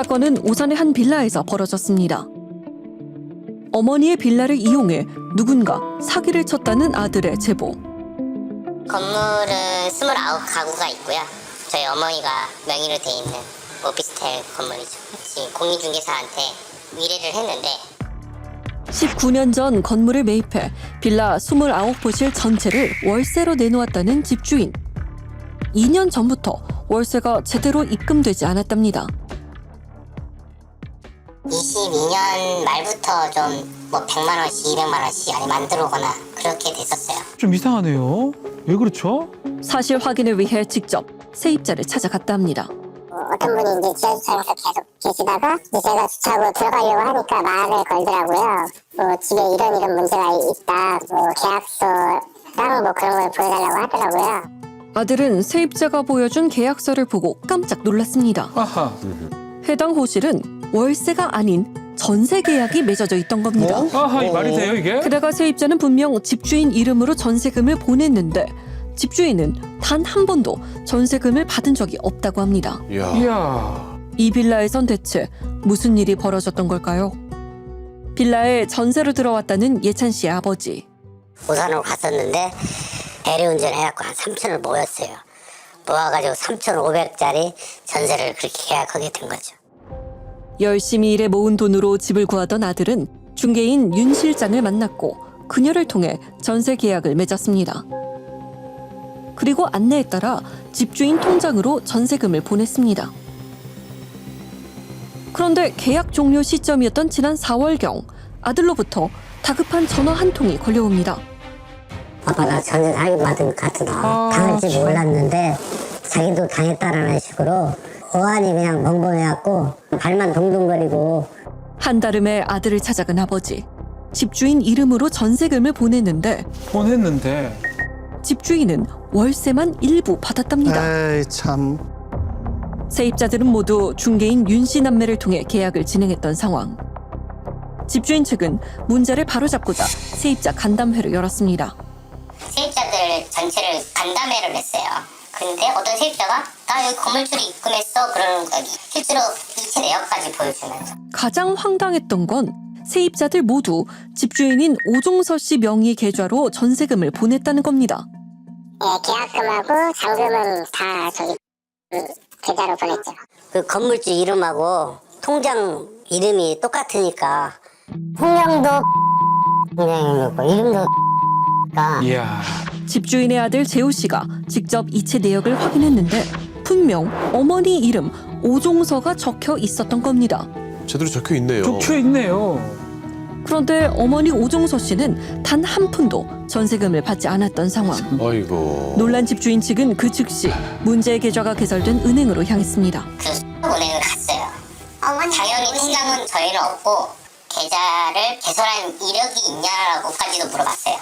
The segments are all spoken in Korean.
사건은 오산의 한 빌라에서 벌어졌습니다. 어머니의 빌라를 이용해 누군가 사기를 쳤다는 아들의 제보. 건물은 29가구가 있고요. 저희 어머니가 명의로 돼 있는 오피스텔 건물이죠. 지금 공인중개사한테 의뢰를 했는데 19년 전 건물을 매입해 빌라 29호실 전체를 월세로 내놓았다는 집주인. 2년 전부터 월세가 제대로 입금되지 않았답니다. 22년 말부터 좀 뭐 100만 원씩 200만 원씩 아니면 안 들어오거나 그렇게 됐었어요. 좀 이상하네요. 왜 그렇죠? 사실 확인을 위해 직접 세입자를 찾아갔다 합니다. 어떤 분이 이제 지하주차장에서 계속 계시다가 이제 제가 주차하고 들어가려고 하니까 말을 걸더라고요. 뭐 집에 이런 문제가 있다. 뭐 계약서랑 뭐 그런 걸 보여달라고 하더라고요. 아들은 세입자가 보여준 계약서를 보고 깜짝 놀랐습니다. 아하. 해당 호실은 월세가 아닌 전세 계약이 맺어져 있던 겁니다. 아하, 이 말이 돼요, 이게? 게다가 세입자는 분명 집주인 이름으로 전세금을 보냈는데 집주인은 단 한 번도 전세금을 받은 적이 없다고 합니다. 이야. 이 빌라에선 대체 무슨 일이 벌어졌던 걸까요? 빌라에 전세로 들어왔다는 예찬 씨의 아버지. 오산으로 갔었는데 대리운전 해갖고 한 3천을 모였어요. 모아가지고 3,500짜리 전세를 그렇게 계약하게 된 거죠. 열심히 일해 모은 돈으로 집을 구하던 아들은 중개인 윤 실장을 만났고 그녀를 통해 전세 계약을 맺었습니다. 그리고 안내에 따라 집주인 통장으로 전세금을 보냈습니다. 그런데 계약 종료 시점이었던 지난 4월경 아들로부터 다급한 전화 한 통이 걸려옵니다. 아빠 나 전세 사기받은 것 같으나 당할지 몰랐는데 자기도 당했다라는 식으로 어안이 그냥 멍멍해갖고 발만 동동거리고 한달음에 아들을 찾아간 아버지. 집주인 이름으로 전세금을 보냈는데 보냈는데. 집주인은 월세만 일부 받았답니다. 에이 참. 세입자들은 모두 중개인 윤 씨 남매를 통해 계약을 진행했던 상황. 집주인 측은 문제를 바로잡고자 세입자 간담회를 열었습니다. 세입자들 전체를 간담회를 했어요. 근데 어떤 세입자가 나 여기 건물주로 입금했어 그러는 거예요. 실제로 이체 내역까지 보여주면서. 가장 황당했던 건 세입자들 모두 집주인인 오종서 씨 명의 계좌로 전세금을 보냈다는 겁니다. 네, 계약금하고 잔금은 다 저기 계좌로 보냈죠. 그 건물주 이름하고 통장 이름이 똑같으니까 흥명도 흥명이고 이름도 이야. 집주인의 아들 재호 씨가 직접 이체 내역을 확인했는데 분명 어머니 이름 오종서가 적혀 있었던 겁니다. 제대로 적혀 있네요. 적혀 있네요. 그런데 어머니 오종서 씨는 단 한 푼도 전세금을 받지 않았던 상황. 아이고. 놀란 집주인 측은 그 즉시 문제의 계좌가 개설된 은행으로 향했습니다. 그 은행을 갔어요. 당연히 통장은 저희는 없고 계좌를 개설한 이력이 있냐라고까지도 물어봤어요.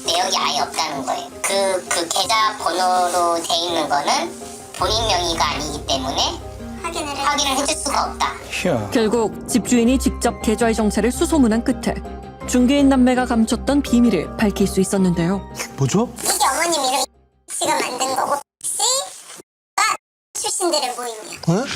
내역이 아예 없다는 거예요. 그 계좌 번호로 돼 있는 거는 본인 명의가 아니기 때문에 확인을 해줄 수가 없다. 이야. 결국 집주인이 직접 계좌의 정체를 수소문한 끝에 중개인 남매가 감췄던 비밀을 밝힐 수 있었는데요. 뭐죠? 이게 어머님 이름 씨가 만든 거고 씨가 출신들의 모임이야.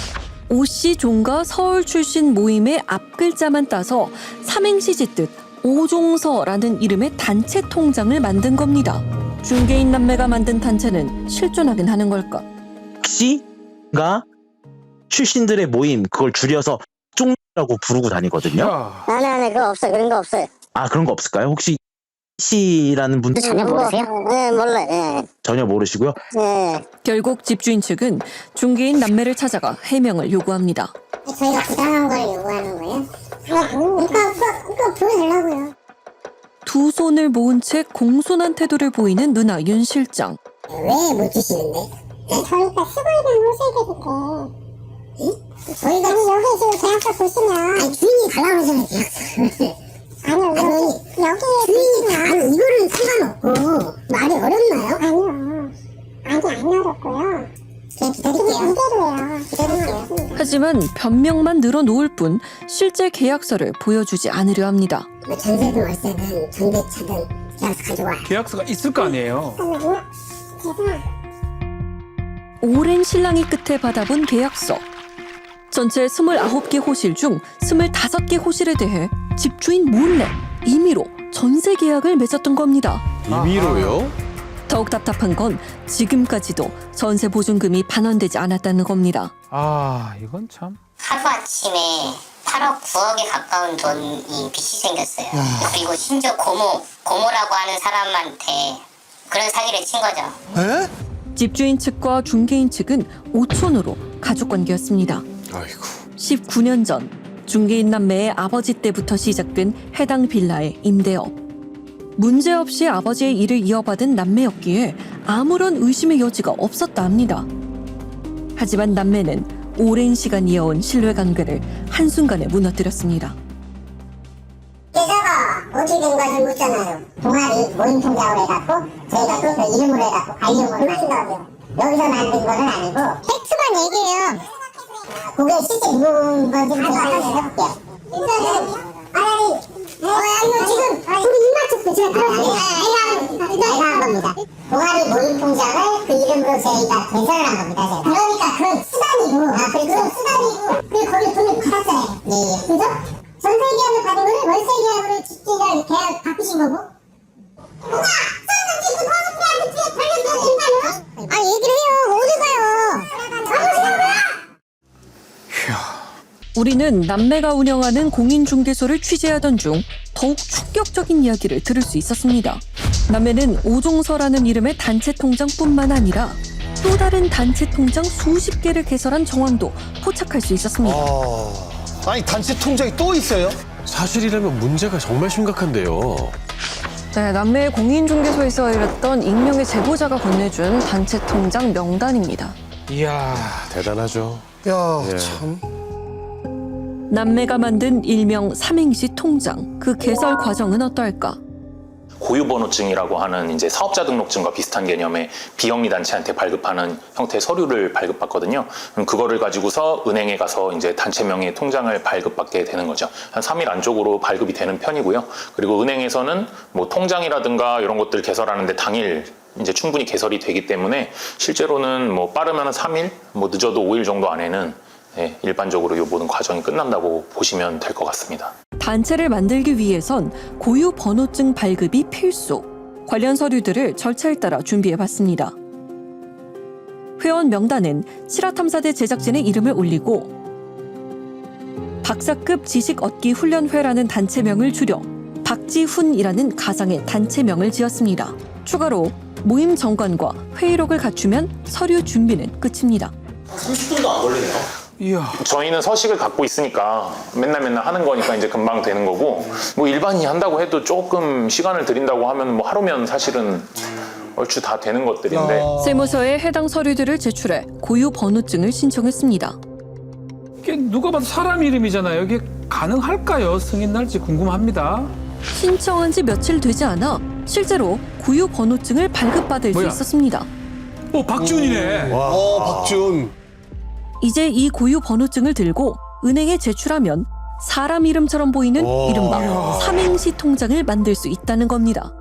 오씨 종가 서울 출신 모임의 앞글자만 따서 삼행시 짓듯 오종서라는 이름의 단체 통장을 만든 겁니다. 중개인 남매가 만든 단체는 실존하긴 하는 걸까? 씨가 출신들의 모임, 그걸 줄여서 쫑라고 부르고 다니거든요. 이야. 나는 그거 없어요. 그런 거 없어요. 아, 그런 거 없을까요? 혹시 씨라는 분 전혀 모르세요? 네, 몰라요. 네. 전혀 모르시고요. 네. 결국 집주인 측은 중개인 남매를 찾아가 해명을 요구합니다. 저희가 부당한 걸 요구하는 거예요? 그러니까 보여달라고요. 두 손을 모은 채 공손한 태도를 보이는 누나 윤 실장. 왜 못 주시는데? 저희가 쓰고 있는 호실들인데 저희가 여기 지금 계약서 보시면 주인이 달라고 하잖아요. 계약서를. 아니요 여기 주인이 이거는 상관없고 말이 어렵나요? 아니요 아직 안 어렵고요. 그냥 기다릴게요. 기다릴게요. 하지만 변명만 늘어놓을 뿐 실제 계약서를 보여주지 않으려 합니다. 전세든 월세든 전대차든 계약서 가져와. 계약서가 있을 거 아니에요. 오랜 신랑이 끝에 받아본 계약서. 전체 29개 호실 중 25개 호실에 대해 집주인 몰래 임의로 전세 계약을 맺었던 겁니다. 임의로요? 더욱 답답한 건 지금까지도 전세 보증금이 반환되지 않았다는 겁니다. 아, 이건 참. 하루아침에 8억 9억에 가까운 돈이 빚이 생겼어요. 그리고 심지어 고모라고 하는 사람한테 그런 사기를 친 거죠. 에? 집주인 측과 중개인 측은 오촌으로 가족관계였습니다. 아이고. 19년 전 중개인 남매의 아버지 때부터 시작된 해당 빌라의 임대업. 문제없이 아버지의 일을 이어받은 남매였기에 아무런 의심의 여지가 없었다 합니다. 하지만 남매는 오랜 시간 이어온 신뢰관계를 한순간에 무너뜨렸습니다. 계좌가 어떻게 된 건지 묻잖아요. 동아리 모임 통장으로 해갖고 저희가 그것도 이름으로 해갖고 관리용으로 만든다고요. 여기서 만든 건 아니고 팩트만 얘기해요. 그게 실제 누군 건지 한번 해볼게요. 일단은 아니 지금 우리 입맞췄어. 제가 내가 한 겁니다. 동아리 모임 통장을 그 이름으로 저희가 개설을 한 겁니다. 제가. 그러니까 그건 수단이고 그건 수단이고 그리고 거기 돈을 받았잖아요. 네. 그죠? 전세 계약을 받은 거를 월세 계약으로 집주인을 계약 바꾸신 거고. 누가 서울서 지금 거주피한테 관련된 인간이요? 아 얘기를 해요. 어디 가요? 가보시라고요? 우리는 남매가 운영하는 공인중개소를 취재하던 중 더욱 충격적인 이야기를 들을 수 있었습니다. 남매는 오종서라는 이름의 단체 통장뿐만 아니라 또 다른 단체 통장 수십 개를 개설한 정황도 포착할 수 있었습니다. 아니 단체 통장이 또 있어요? 사실이라면 문제가 정말 심각한데요. 네, 남매의 공인중개소에서 일했던 익명의 제보자가 건네준 단체 통장 명단입니다. 이야. 대단하죠. 야 예. 참. 남매가 만든 일명 삼행시 통장, 그 개설 과정은 어떨까? 고유번호증이라고 하는 이제 사업자 등록증과 비슷한 개념의 비영리 단체한테 발급하는 형태의 서류를 발급받거든요. 그럼 그거를 가지고서 은행에 가서 이제 단체 명의의 통장을 발급받게 되는 거죠. 한 3일 안쪽으로 발급이 되는 편이고요. 그리고 은행에서는 뭐 통장이라든가 이런 것들 개설하는데 당일 이제 충분히 개설이 되기 때문에 실제로는 뭐 빠르면 3일, 뭐 늦어도 5일 정도 안에는 일반적으로 이 모든 과정이 끝난다고 보시면 될 것 같습니다. 단체를 만들기 위해선 고유 번호증 발급이 필수. 관련 서류들을 절차에 따라 준비해봤습니다. 회원 명단엔 실화탐사대 제작진의 이름을 올리고 박사급 지식 얻기 훈련회라는 단체명을 줄여 박지훈이라는 가상의 단체명을 지었습니다. 추가로 모임 정관과 회의록을 갖추면 서류 준비는 끝입니다. 30분도 안 걸리네요. 이야. 저희는 서식을 갖고 있으니까 맨날 하는 거니까 이제 금방 되는 거고, 뭐 일반인이 한다고 해도 조금 시간을 들인다고 하면 뭐 하루면 사실은 얼추 다 되는 것들인데. 세무서에 해당 서류들을 제출해 고유 번호증을 신청했습니다. 이게 누가 봐도 사람 이름이잖아요. 이게 가능할까요? 승인 날지 궁금합니다. 신청한 지 며칠 되지 않아 실제로 고유 번호증을 발급받을 뭐야? 수 있었습니다. 박준이네. 박준. 이제 이 고유 번호증을 들고 은행에 제출하면 사람 이름처럼 보이는 이른바 삼행시 통장을 만들 수 있다는 겁니다.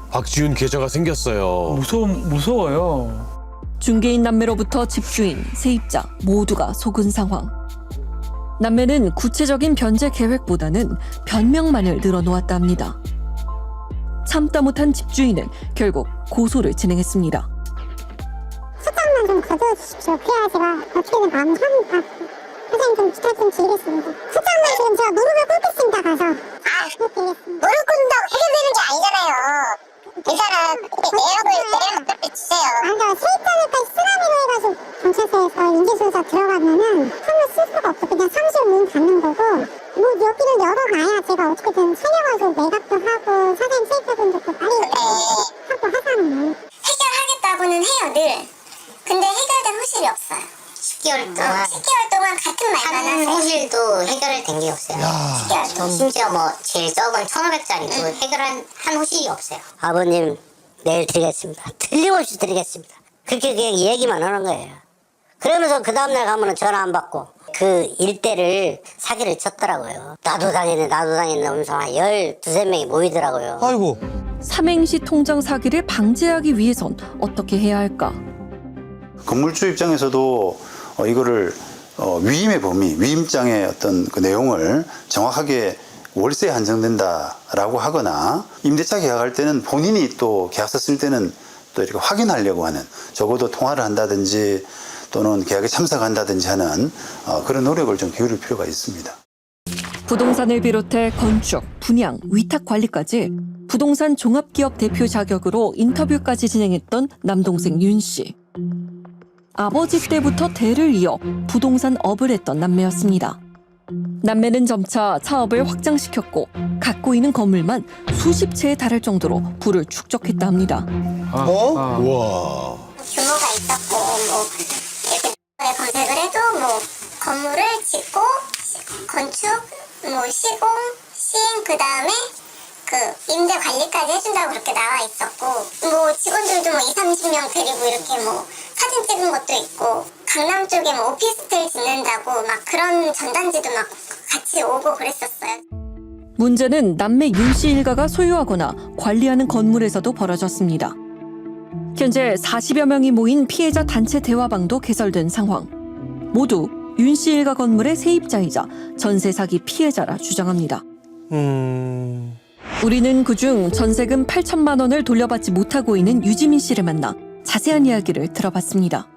박지훈 계좌가 생겼어요. 무서워요. 중개인 남매로부터 집주인, 세입자 모두가 속은 상황. 남매는 구체적인 변제 계획보다는 변명만을 늘어놓았다 합니다. 참다 못한 집주인은 결국 고소를 진행했습니다. 수장만 좀 거둬주십시오. 그래야 제가 어떻게든 마음 합니다. 사장님 좀 부탁 좀 드리겠습니다. 수장만 지금 제가 무릎을 꿇겠습니다. 가서. 그렇게 되겠습니다. 무릎 꿇는다고 해결되는 게 아니잖아요. 괜찮아. 내역을 주세요. 그러니까 세입자들까지 쓰라미로 해가지고 경찰서에서 인지조사 들어가면은 판을 쓸 수가 없어. 그냥 상시로 문 닫는 거고. 뭐 여기는 열어놔야 제가 어떻게든 살려가지고 매각도 하고 사장님 세입자분들도 빨리 하고 하자는 거예요. 해결하겠다고는 해요 늘. 근데 해결된 호실이 없어요. 10개월 동안 같은 말만 하세요. 호실도 해결된 게 없어요. 10개월 동안. 심지어 뭐 제일 적은 1,500짜리도 해결한 한 호실이 없어요. 아버님 내일 드리겠습니다. 틀림없이 드리겠습니다. 그렇게 그냥 얘기만 하는 거예요. 그러면서 그 다음날 가면은 전화 안 받고 그 일대를 사기를 쳤더라고요. 나도 당했네 하면서 한 12~13명이 모이더라고요. 아이고. 삼행시 통장 사기를 방지하기 위해선 어떻게 해야 할까? 건물주 입장에서도 이거를 위임의 범위, 위임장의 어떤 그 내용을 정확하게 월세에 한정된다라고 하거나 임대차 계약할 때는 본인이 또 계약서 쓸 때는 또 이렇게 확인하려고 하는, 적어도 통화를 한다든지 또는 계약에 참석한다든지 하는 그런 노력을 좀 기울일 필요가 있습니다. 부동산을 비롯해 건축, 분양, 위탁 관리까지 부동산 종합기업 대표 자격으로 인터뷰까지 진행했던 남동생 윤 씨. 아버지 때부터 대를 이어 부동산 업을 했던 남매였습니다. 남매는 점차 사업을 확장시켰고 갖고 있는 건물만 수십 채에 달할 정도로 부를 축적했다 합니다. 우와. 규모가 있었고 뭐 이렇게 검색을 해도 뭐 건물을 짓고 건축, 뭐 시공, 시행 그다음에 그 임대 관리까지 해준다고 그렇게 나와 있었고 뭐 직원들도 뭐 20-30명 데리고 이렇게 뭐 사진 찍은 것도 있고 강남 쪽에 뭐 오피스텔 짓는다고 막 그런 전단지도 막 같이 오고 그랬었어요. 문제는 남매 윤 씨 일가가 소유하거나 관리하는 건물에서도 벌어졌습니다. 현재 40여 명이 모인 피해자 단체 대화방도 개설된 상황. 모두 윤 씨 일가 건물의 세입자이자 전세 사기 피해자라 주장합니다. 우리는 그중 전세금 8천만 원을 돌려받지 못하고 있는 유지민 씨를 만나 자세한 이야기를 들어봤습니다.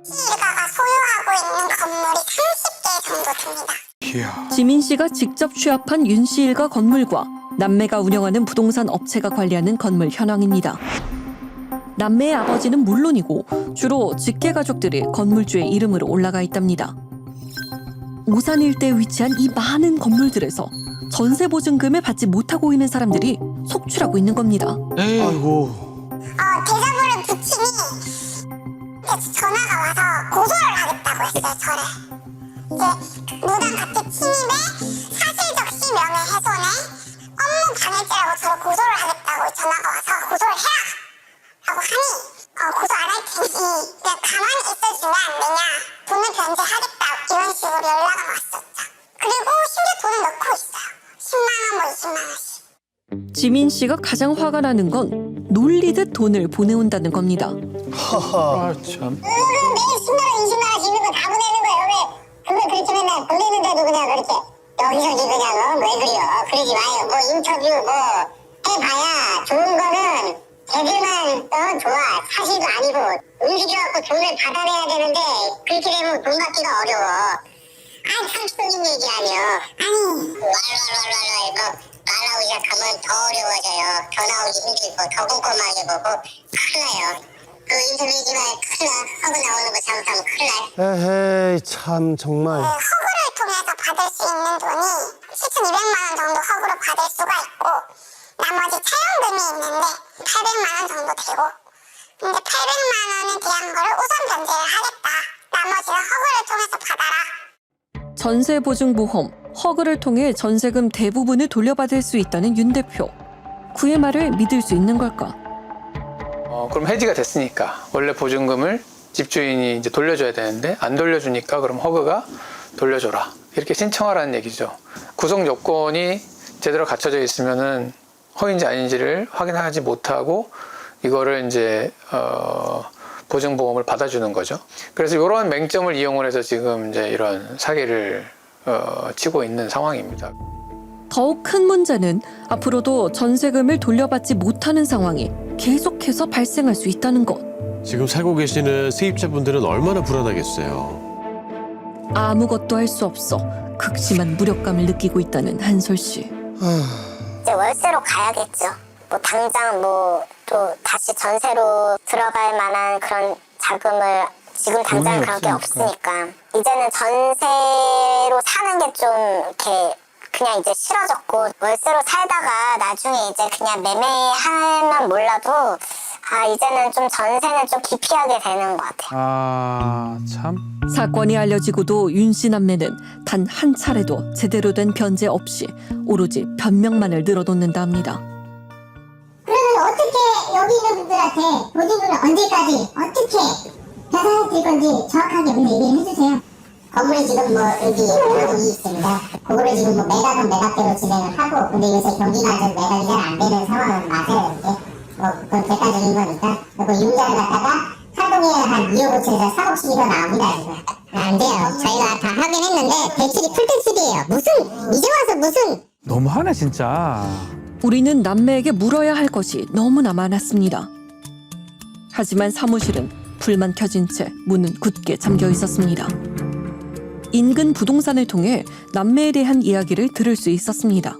일가가 소유하고 있는 건물이 30개 정도 됩니다. 지민 씨가 직접 취합한 윤 씨 일가 건물과 남매가 운영하는 부동산 업체가 관리하는 건물 현황입니다. 남매의 아버지는 물론이고 주로 직계 가족들이 건물주의 이름으로 올라가 있답니다. 오산 일대에 위치한 이 많은 건물들에서 전세 보증금을 받지 못하고 있는 사람들이 속출하고 있는 겁니다. 아이고. 대자보를 부친이 전화가 와서 고소를 하겠다고 했어요, 저를. 이제 무단 가택 침입에 사실적 시명예훼손에 업무 방해죄라고 저를 고소를 하겠다고 전화가 와서 고소를 해라! 라고 하니 고소 안 할 테니 그냥 가만히 있어주면 안 되냐, 돈을 변제하겠다, 이런 식으로 연락이 왔었죠. 그리고 심지어 돈을 넣고 있어요. 10만 원, 뭐 20만 원씩. 지민 씨가 가장 화가 나는 건 놀리듯 돈을 보내온다는 겁니다. 아, 참. 매일 10만 원, 20만 원씩 있는 거 다 보내는 거예요. 왜? 그걸 그렇게 맨날 보내는데도 그냥 그렇게 여기저기 그냥 왜 그래요? 그러지 마요. 뭐 인터뷰 뭐 해봐야 좋은 거는 걔들만 좋아. 사실도 아니고 움직여갖고 돈을 받아내야 되는데 그렇게 되면 돈 받기가 어려워. 참 쓰는 얘기 아니요. 아니 말하고 시작하면 더 어려워져요. 더 나오기 힘들고 더 꼼꼼하게 보고 큰일 나요. 그 인터뷰지만 큰일 나. 하고 나오는 거 잘못하면 큰일 나요. 에헤이, 참, 정말. 허구를 통해서 받을 수 있는 돈이 7,200만 원 정도 허구로 받을 수가 있고 나머지 차용금이 있는데 800만 원 정도 되고 근데 800만 원에 대한 거를 우선 변제를 하겠다. 나머지는 허구를 통해서 받아라. 전세보증보험, 허그를 통해 전세금 대부분을 돌려받을 수 있다는 윤 대표. 그의 말을 믿을 수 있는 걸까? 그럼 해지가 됐으니까 원래 보증금을 집주인이 이제 돌려줘야 되는데 안 돌려주니까 그럼 허그가 돌려줘라 이렇게 신청하라는 얘기죠. 구성 요건이 제대로 갖춰져 있으면은 허인지 아닌지를 확인하지 못하고 이거를 이제 보증보험을 받아주는 거죠. 그래서 이런 맹점을 이용을 해서 지금 이제 이런 사기를 치고 있는 상황입니다. 더욱 큰 문제는 앞으로도 전세금을 돌려받지 못하는 상황이 계속해서 발생할 수 있다는 것. 지금 살고 계시는 세입자분들은 얼마나 불안하겠어요. 아무것도 할 수 없어 극심한 무력감을 느끼고 있다는 한솔 씨. 이제 월세로 가야겠죠. 뭐 당장 뭐 또 다시 전세로 들어갈 만한 그런 자금을 지금 당장 그런 게 없으니까 이제는 전세로 사는 게 좀 이렇게 그냥 이제 싫어졌고 월세로 살다가 나중에 이제 그냥 매매하면 몰라도 이제는 좀 전세는 좀 기피하게 되는 것 같아요. 아, 참. 사건이 알려지고도 윤 씨 남매는 단 한 차례도 제대로 된 변제 없이 오로지 변명만을 늘어놓는다 합니다. 그러면 어떻게 여기 있는 분들한테 보증금을 언제까지 어떻게 배상해 드릴 건지 정확하게 먼저 얘기를 해주세요. 건물이 지금 뭐 여기 있습니다. 그거를 지금 뭐 매각은 매각대로 진행을 하고 근데 요새 경기가 안 좋아서 매각이 잘 안 되는 상황은 맞아요. 이제 뭐 그건 객관적인 거니까 그리고 융자를 갖다가 활동에 한 2억 5천에서 4억씩이 더 나옵니다 지금. 안 돼요. 저희가 다 하긴 했는데 대출이 풀대출이에요. 무슨 이제 와서 무슨 너무하네 진짜. 우리는 남매에게 물어야 할 것이 너무나 많았습니다. 하지만 사무실은 불만 켜진 채 문은 굳게 잠겨 있었습니다. 인근 부동산을 통해 남매에 대한 이야기를 들을 수 있었습니다.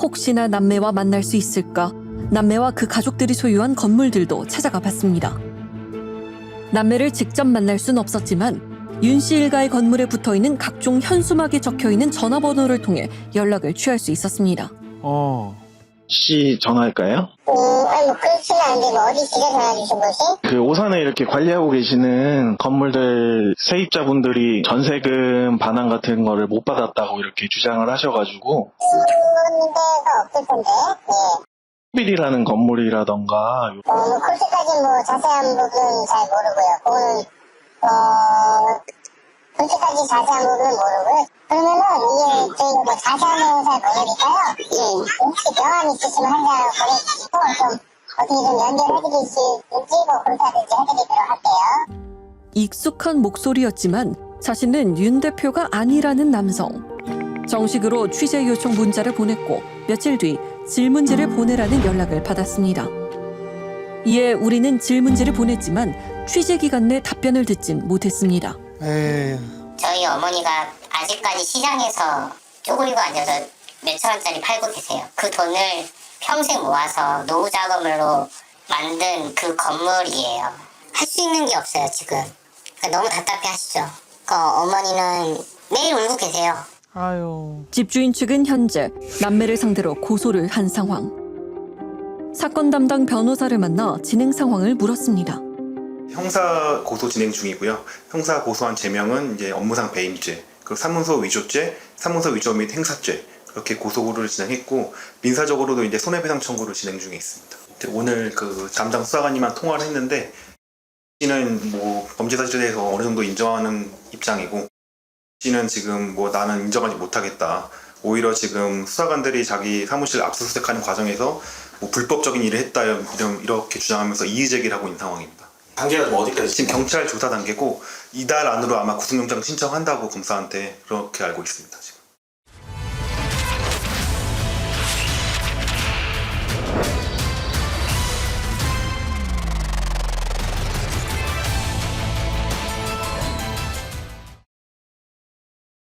혹시나 남매와 만날 수 있을까? 남매와 그 가족들이 소유한 건물들도 찾아가 봤습니다. 남매를 직접 만날 순 없었지만 윤 씨 일가의 건물에 붙어있는 각종 현수막에 적혀있는 전화번호를 통해 연락을 취할 수 있었습니다. 혹시 전화할까요? 아니 뭐 그렇지는 않은데 뭐 어디 집에 전화 주신 거지? 그 오산에 이렇게 관리하고 계시는 건물들 세입자분들이 전세금 반환 같은 거를 못 받았다고 이렇게 주장을 하셔가지고 그런 데가 없을 텐데. 예. 빌이라는 건물이라던가 뭐 그렇게까지 뭐 자세한 부분은 잘 모르고요. 그거는 그렇게까지 자세한 부분은 모르고요. 그러면은 이게 저희가 뭐 자세한 내용을 잘 모르니까요. 예. 혹시 명함 있으시면 한 장 보내주시고 좀 어떻게 좀 연결해드리실지 뭐 그렇게 하든지 해드리도록 할게요. 익숙한 목소리였지만 자신은 윤 대표가 아니라는 남성. 정식으로 취재 요청 문자를 보냈고 며칠 뒤 질문지를 보내라는 연락을 받았습니다. 이에 우리는 질문지를 보냈지만 취재 기간 내 답변을 듣진 못했습니다. 저희 어머니가 아직까지 시장에서 쪼그리고 앉아서 몇천 원짜리 팔고 계세요. 그 돈을 평생 모아서 노후 자금으로 만든 그 건물이에요. 할 수 있는 게 없어요 지금. 그러니까 너무 답답해 하시죠. 어머니는 매일 울고 계세요. 집주인 측은 현재 남매를 상대로 고소를 한 상황. 사건 담당 변호사를 만나 진행 상황을 물었습니다. 형사 고소 진행 중이고요. 형사 고소한 제명은 이제 업무상 배임죄, 그리고 사문서 위조죄, 사문서 위조 및 행사죄 그렇게 고소를 진행했고 민사적으로도 이제 손해배상 청구를 진행 중에 있습니다. 오늘 그 담당 수사관님만 통화를 했는데 씨는 뭐 범죄 사실에 대해서 어느 정도 인정하는 입장이고 씨는 지금 뭐 나는 인정하지 못하겠다. 오히려 지금 수사관들이 자기 사무실 압수수색하는 과정에서 뭐 불법적인 일을 했다 이렇게 주장하면서 이의 제기를 하고 있는 상황입니다. 단계가 좀 어디까지? 지금 경찰 조사 단계고 이달 안으로 아마 구속영장 신청한다고 검사한테 그렇게 알고 있습니다. 지금.